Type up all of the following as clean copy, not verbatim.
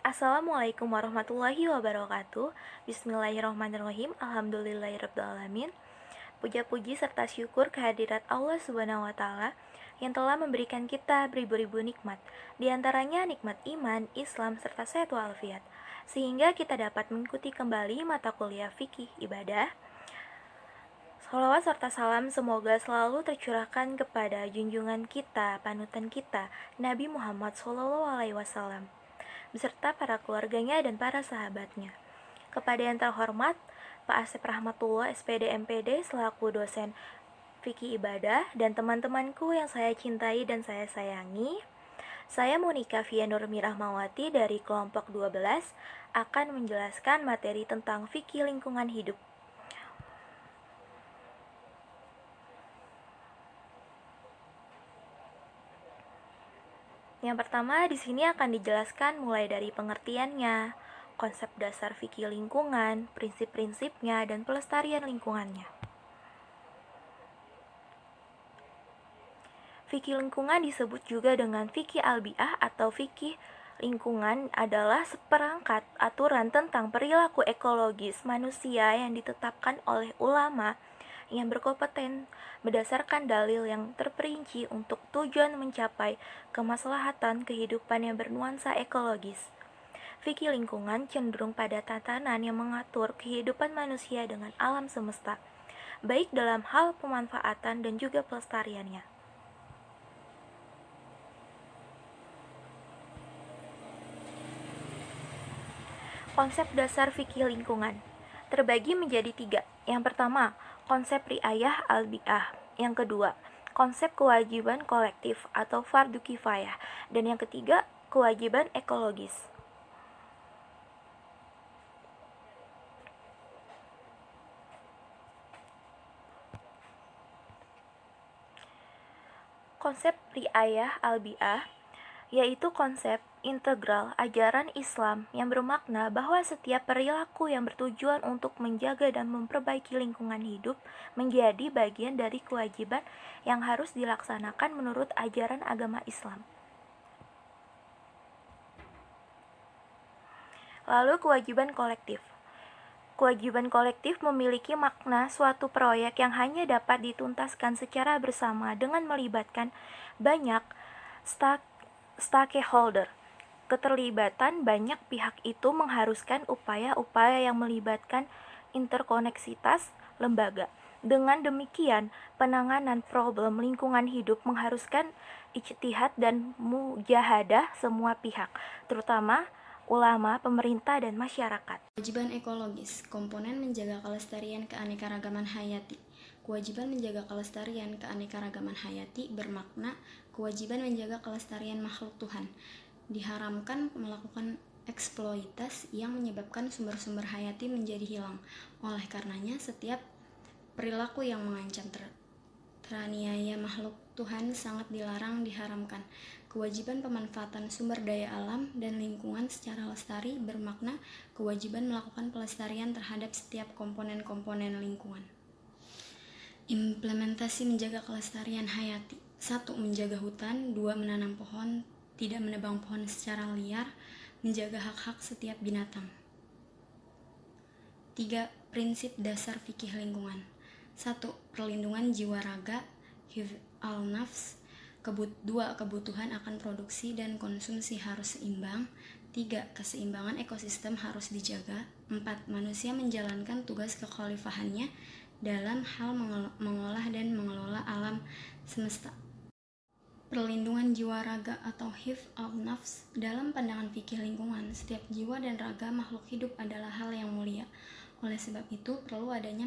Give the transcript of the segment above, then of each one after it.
Assalamualaikum warahmatullahi wabarakatuh. Bismillahirrahmanirrahim. Alhamdulillahirrabbilalamin. Puja-puji serta syukur kehadirat Allah Subhanahu wa taala yang telah memberikan kita beribu-ribu nikmat, di antaranya nikmat iman, Islam serta sehat walafiat, sehingga kita dapat mengikuti kembali mata kuliah fikih ibadah. Salawat serta salam semoga selalu tercurahkan kepada junjungan kita, panutan kita, Nabi Muhammad SAW, beserta para keluarganya dan para sahabatnya. Kepada yang terhormat Pak Asep Rahmatullah SPD MPD selaku dosen fikih ibadah dan teman-temanku yang saya cintai dan saya sayangi, saya Monika Via Nurmi Rahmawati dari kelompok 12 akan menjelaskan materi tentang fikih lingkungan hidup. Yang pertama di sini akan dijelaskan mulai dari pengertiannya, konsep dasar fikih lingkungan, prinsip-prinsipnya, dan pelestarian lingkungannya. Fikih lingkungan disebut juga dengan fikih albiah atau fikih lingkungan adalah seperangkat aturan tentang perilaku ekologis manusia yang ditetapkan oleh ulama yang berkompeten berdasarkan dalil yang terperinci untuk tujuan mencapai kemaslahatan kehidupan yang bernuansa ekologis. Fikih lingkungan cenderung pada tatanan yang mengatur kehidupan manusia dengan alam semesta, baik dalam hal pemanfaatan dan juga pelestariannya. Konsep dasar fikih lingkungan terbagi menjadi 3. Yang pertama, konsep riayah albiah. Yang kedua, konsep kewajiban kolektif atau fardu kifayah. Dan yang ketiga, kewajiban ekologis. Konsep riayah albiah yaitu konsep integral ajaran Islam yang bermakna bahwa setiap perilaku yang bertujuan untuk menjaga dan memperbaiki lingkungan hidup menjadi bagian dari kewajiban yang harus dilaksanakan menurut ajaran agama Islam. Lalu kewajiban kolektif. Kewajiban kolektif memiliki makna suatu proyek yang hanya dapat dituntaskan secara bersama dengan melibatkan banyak stakeholder. Keterlibatan banyak pihak itu mengharuskan upaya-upaya yang melibatkan interkoneksitas lembaga. Dengan demikian, penanganan problem lingkungan hidup mengharuskan ijtihad dan mujahadah semua pihak, terutama ulama, pemerintah, dan masyarakat. Kewajiban ekologis, komponen menjaga kelestarian keanekaragaman hayati. Kewajiban menjaga kelestarian keanekaragaman hayati bermakna kewajiban menjaga kelestarian makhluk Tuhan. Diharamkan melakukan eksploitasi yang menyebabkan sumber-sumber hayati menjadi hilang. Oleh karenanya, setiap perilaku yang mengancam teraniaya makhluk Tuhan sangat dilarang, diharamkan. Kewajiban pemanfaatan sumber daya alam dan lingkungan secara lestari bermakna kewajiban melakukan pelestarian terhadap setiap komponen-komponen lingkungan. Implementasi menjaga kelestarian hayati. 1. Menjaga hutan. 2. Menanam pohon, tidak menebang pohon secara liar, menjaga hak-hak setiap binatang. 3. Prinsip dasar fikih lingkungan. 1. Perlindungan jiwa raga, hifz al-nafs. 2. Kebutuhan akan produksi dan konsumsi harus seimbang. 3. Keseimbangan ekosistem harus dijaga. 4. Manusia menjalankan tugas kekhalifahannya dalam hal mengolah dan mengelola alam semesta. Perlindungan jiwa raga atau hifz al-nafs. Dalam pandangan fikih lingkungan, setiap jiwa dan raga makhluk hidup adalah hal yang mulia. Oleh sebab itu, perlu adanya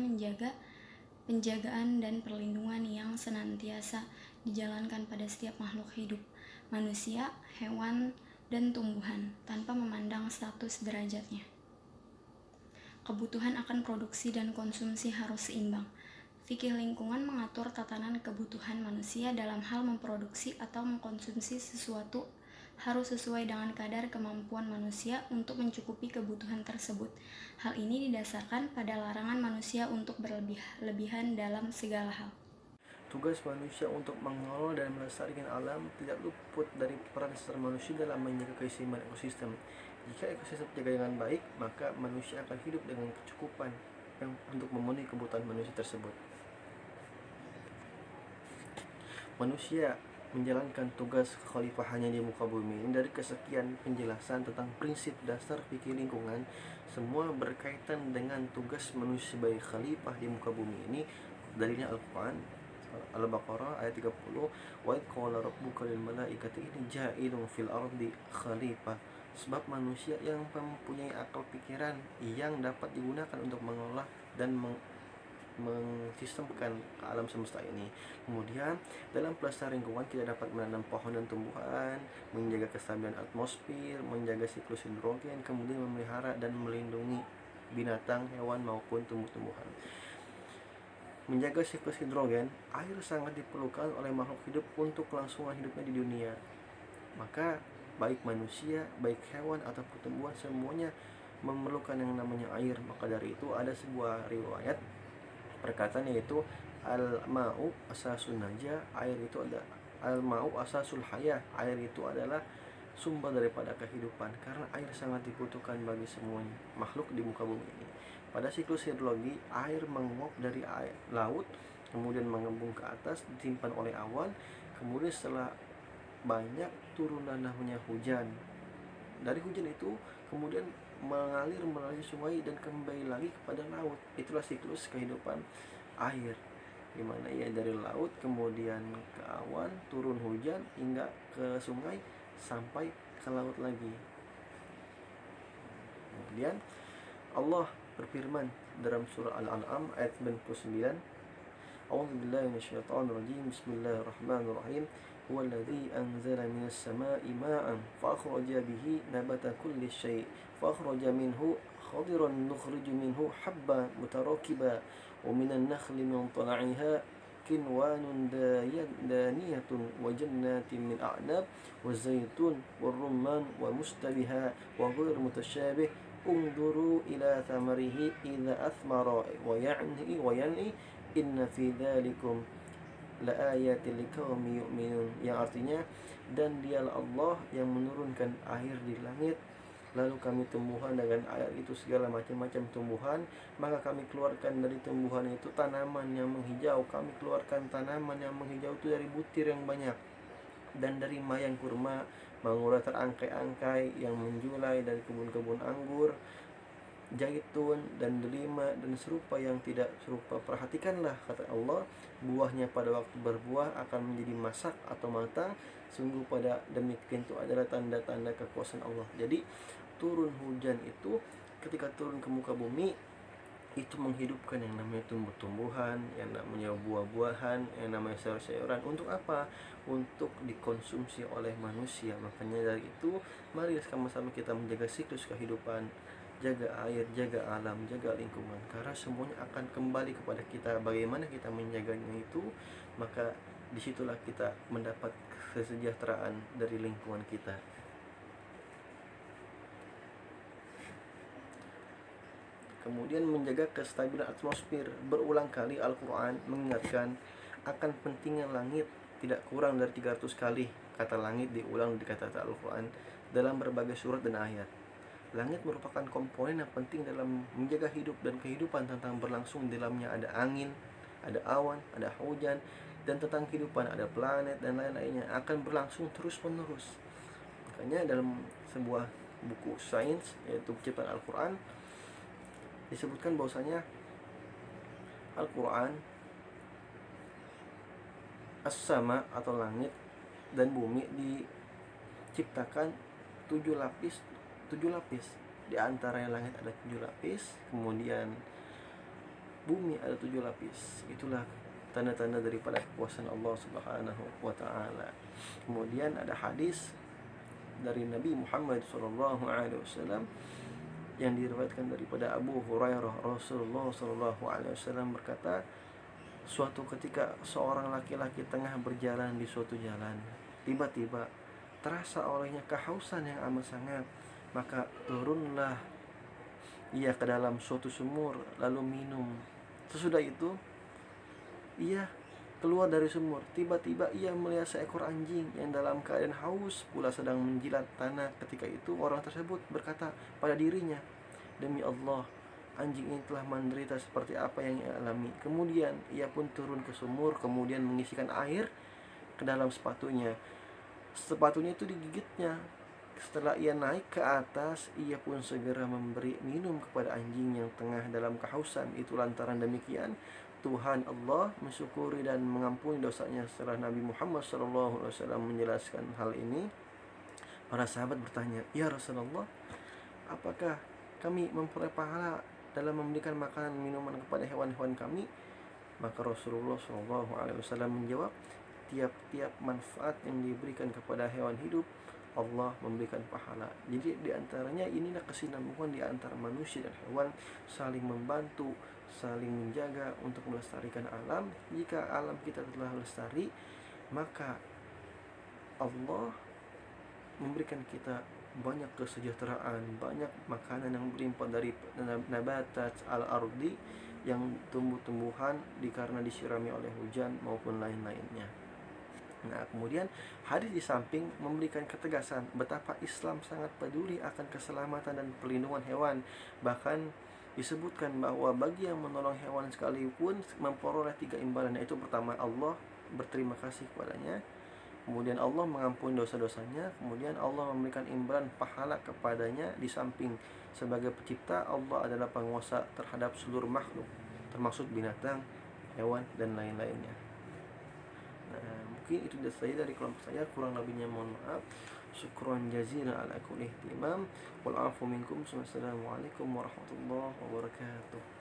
penjagaan dan perlindungan yang senantiasa dijalankan pada setiap makhluk hidup, manusia, hewan, dan tumbuhan, tanpa memandang status derajatnya. Kebutuhan akan produksi dan konsumsi harus seimbang. Fikih lingkungan mengatur tatanan kebutuhan manusia dalam hal memproduksi atau mengkonsumsi sesuatu harus sesuai dengan kadar kemampuan manusia untuk mencukupi kebutuhan tersebut. Hal ini didasarkan pada larangan manusia untuk berlebihan dalam segala hal. Tugas manusia untuk mengelola dan melestarikan alam tidak luput dari peran serta manusia dalam menjaga keseimbangan ekosistem. Jika ekosistem terjaga dengan baik, maka manusia akan hidup dengan kecukupan yang untuk memenuhi kebutuhan manusia tersebut. Manusia menjalankan tugas kekhalifahannya di muka bumi ini. Dari kesekian penjelasan tentang prinsip dasar fikih lingkungan, semua berkaitan dengan tugas manusia sebagai khalifah di muka bumi ini. Dalilnya Al-Quran, Al-Baqarah ayat 30, wa idh qala rabbuka lil malaikati inni ja'ilun fil ardi khalifah. Sebab manusia yang mempunyai akal pikiran yang dapat digunakan untuk mengolah dan mensistemkan alam semesta ini. Kemudian dalam pelestarian lingkungan kita dapat menanam pohon dan tumbuhan, menjaga kestabilan atmosfer, menjaga siklus hidrogen, kemudian memelihara dan melindungi binatang, hewan maupun tumbuh-tumbuhan. Menjaga siklus hidrogen, air sangat diperlukan oleh makhluk hidup untuk kelangsungan hidupnya di dunia. Maka baik manusia, baik hewan ataupun tumbuhan, semuanya memerlukan yang namanya air. Maka dari itu ada sebuah riwayat perkataan yaitu al-ma'u asasun najah, air itu ada al-ma'u asasul hayah, air itu adalah sumber daripada kehidupan, karena air sangat dibutuhkan bagi semua makhluk di muka bumi ini. Pada siklus hidrologi, air menguap dari laut, kemudian mengembung ke atas, disimpan oleh awan, kemudian setelah banyak turunlah namanya hujan. Dari hujan itu kemudian mengalir melalui sungai dan kembali lagi kepada laut. Itulah siklus kehidupan air, dimana ia dari laut kemudian ke awan, turun hujan hingga ke sungai sampai ke laut lagi. Kemudian Allah berfirman dalam surah Al-An'am ayat 99, A'udzubillahi minasyaitonirrajim. Bismillahirrahmanirrahim. Huwallazi anzala minas sama'i ma'an fa'akhraja bihi nabata kulli syai' fa'akhraja minhu khadiran nukhriju minhu habban mutarakiba wa minan nakhli min tala'iha kinwanun daniyatun wa jannatin min a'nab wa zaitun wa rumman wa mustabiha wa ghayr mutasyabih unzuru ila thamarihi idza athmara wa yan'i inna fi dzalikum laayatil liqaumin yu'minun, yang artinya dan dialah Allah yang menurunkan air di langit, lalu kami tumbuhan dengan air itu segala macam-macam tumbuhan, maka kami keluarkan dari tumbuhan itu tanaman yang menghijau. Kami keluarkan tanaman yang menghijau itu dari butir yang banyak, dan dari mayang kurma mengular terangkai-angkai yang menjulai dari kebun-kebun anggur, zaitun dan delima dan serupa yang tidak serupa. Perhatikanlah, kata Allah, buahnya pada waktu berbuah akan menjadi masak atau matang. Sungguh pada demikian itu adalah tanda-tanda kekuasaan Allah. Jadi turun hujan itu, ketika turun ke muka bumi, itu menghidupkan yang namanya tumbuh-tumbuhan, yang namanya buah-buahan, yang namanya sayur-sayuran. Untuk apa? Untuk dikonsumsi oleh manusia. Makanya dari itu, mari sama-sama kita menjaga siklus kehidupan, jaga air, jaga alam, jaga lingkungan, karena semuanya akan kembali kepada kita. Bagaimana kita menjaganya itu, maka disitulah kita mendapat kesejahteraan dari lingkungan kita. Kemudian menjaga kestabilan atmosfer. Berulang kali Al-Quran mengingatkan akan pentingnya langit. Tidak kurang dari 300 kali kata langit diulang di kata-kata Al-Quran dalam berbagai surat dan ayat. Langit merupakan komponen yang penting dalam menjaga hidup dan kehidupan. Tentang berlangsung di dalamnya ada angin, ada awan, ada hujan, dan tentang kehidupan ada planet dan lain-lainnya akan berlangsung terus-menerus. Makanya dalam sebuah buku sains, yaitu Ciptaan Al-Quran, disebutkan bahwasanya Al-Quran, as-sama atau langit dan bumi diciptakan 7 lapis. Di antara langit ada 7 lapis, kemudian bumi ada 7 lapis. Itulah tanda-tanda daripada kekuasaan Allah Subhanahu wa taala. Kemudian ada hadis dari Nabi Muhammad SAW yang diriwayatkan daripada Abu Hurairah. Rasulullah SAW berkata, suatu ketika seorang laki-laki tengah berjalan di suatu jalan, tiba-tiba terasa olehnya kehausan yang amat sangat. Maka turunlah ia ke dalam suatu sumur lalu minum. Sesudah itu ia keluar dari sumur. Tiba-tiba ia melihat seekor anjing yang dalam keadaan haus pula sedang menjilat tanah. Ketika itu orang tersebut berkata pada dirinya, "Demi Allah, anjing ini telah menderita seperti apa yang ia alami." Kemudian ia pun turun ke sumur, kemudian mengisikan air ke dalam sepatunya. Sepatunya itu digigitnya. Setelah ia naik ke atas, ia pun segera memberi minum kepada anjing yang tengah dalam kehausan. Itu lantaran demikian Tuhan Allah mensyukuri dan mengampuni dosanya. Setelah Nabi Muhammad SAW menjelaskan hal ini, para sahabat bertanya, "Ya Rasulullah, apakah kami memperoleh pahala dalam memberikan makanan minuman kepada hewan-hewan kami?" Maka Rasulullah SAW menjawab, tiap-tiap manfaat yang diberikan kepada hewan hidup, Allah memberikan pahala. Jadi diantaranya inilah kesinambungan di antara manusia dan hewan, saling membantu, saling menjaga untuk melestarikan alam. Jika alam kita telah lestari, maka Allah memberikan kita banyak kesejahteraan, banyak makanan yang berlimpah dari nabatat al-ardi, yang tumbuh-tumbuhan karena disirami oleh hujan maupun lain-lainnya. Nah, kemudian hadis di samping memberikan ketegasan betapa Islam sangat peduli akan keselamatan dan perlindungan hewan. Bahkan disebutkan bahwa bagi yang menolong hewan sekalipun memperoleh 3 imbalan, yaitu pertama, Allah berterima kasih kepadanya, kemudian Allah mengampuni dosa-dosanya, kemudian Allah memberikan imbalan pahala kepadanya. Di samping sebagai pencipta, Allah adalah penguasa terhadap seluruh makhluk, termasuk binatang, hewan, dan lain-lainnya. Nah, mungkin itu saja dari kelompok saya, kurang lebihnya mohon maaf. Syukran jazilan ala kulli ihtimam. Wal afu minkum. Wassalamualaikum warahmatullahi wabarakatuh.